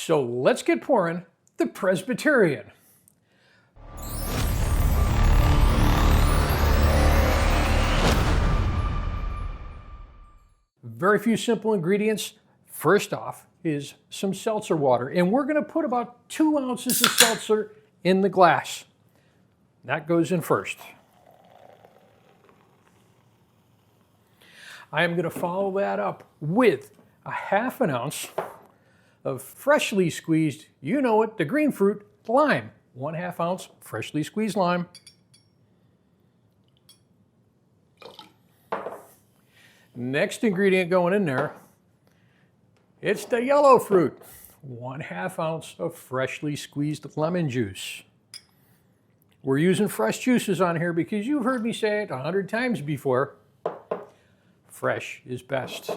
So let's get pouring the Presbyterian. Very few simple ingredients. First off is some seltzer water, and we're going to put about 2 ounces of seltzer in the glass. That goes in first. I am going to follow that up with a ½ ounce of freshly squeezed, you know it, the green fruit, lime. 1/2 ounce freshly squeezed lime. Next ingredient going in there, it's the yellow fruit. 1/2 ounce of freshly squeezed lemon juice. We're using fresh juices on here because you've heard me say it 100 times before. Fresh is best.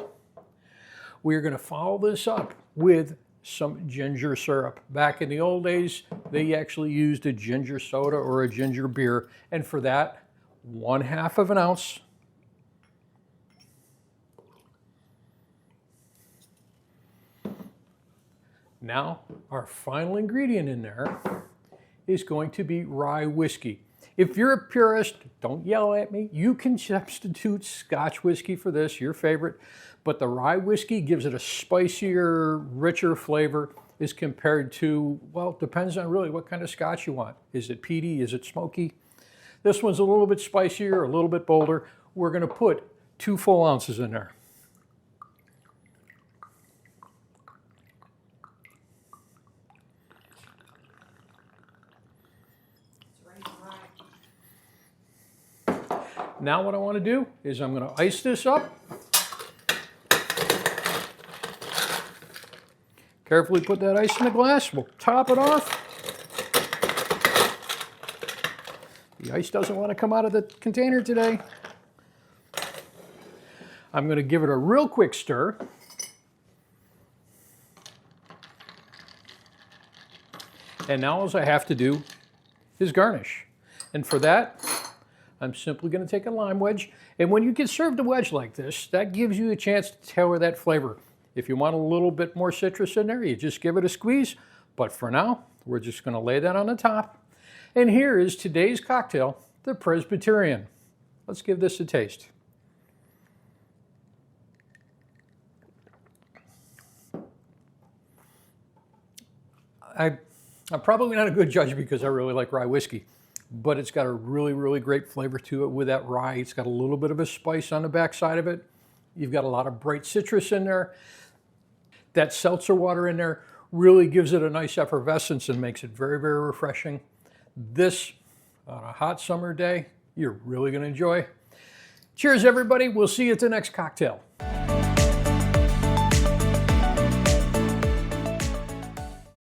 We're going to follow this up with some ginger syrup. Back in the old days, they actually used a ginger soda or a ginger beer. And for that, 1/2 ounce. Now, our final ingredient in there is going to be rye whiskey. If you're a purist, don't yell at me. You can substitute Scotch whiskey for this, your favorite. But the rye whiskey gives it a spicier, richer flavor as compared to, well, it depends on really what kind of Scotch you want. Is it peaty? Is it smoky? This one's a little bit spicier, a little bit bolder. We're going to put 2 full ounces in there. Now what I want to do is I'm going to ice this up. Carefully put that ice in the glass. We'll top it off. The ice doesn't want to come out of the container today. I'm going to give it a real quick stir. And now all I have to do is garnish. And for that, I'm simply going to take a lime wedge, and when you get served a wedge like this, that gives you a chance to tailor that flavor. If you want a little bit more citrus in there, you just give it a squeeze, but for now, we're just going to lay that on the top. And here is today's cocktail, the Presbyterian. Let's give this a taste. I'm probably not a good judge because I really like rye whiskey. But it's got a really, really great flavor to it with that rye. It's got a little bit of a spice on the back side of it. You've got a lot of bright citrus in there. That seltzer water in there really gives it a nice effervescence and makes it very, very refreshing. This, on a hot summer day, you're really going to enjoy. Cheers, everybody. We'll see you at the next cocktail.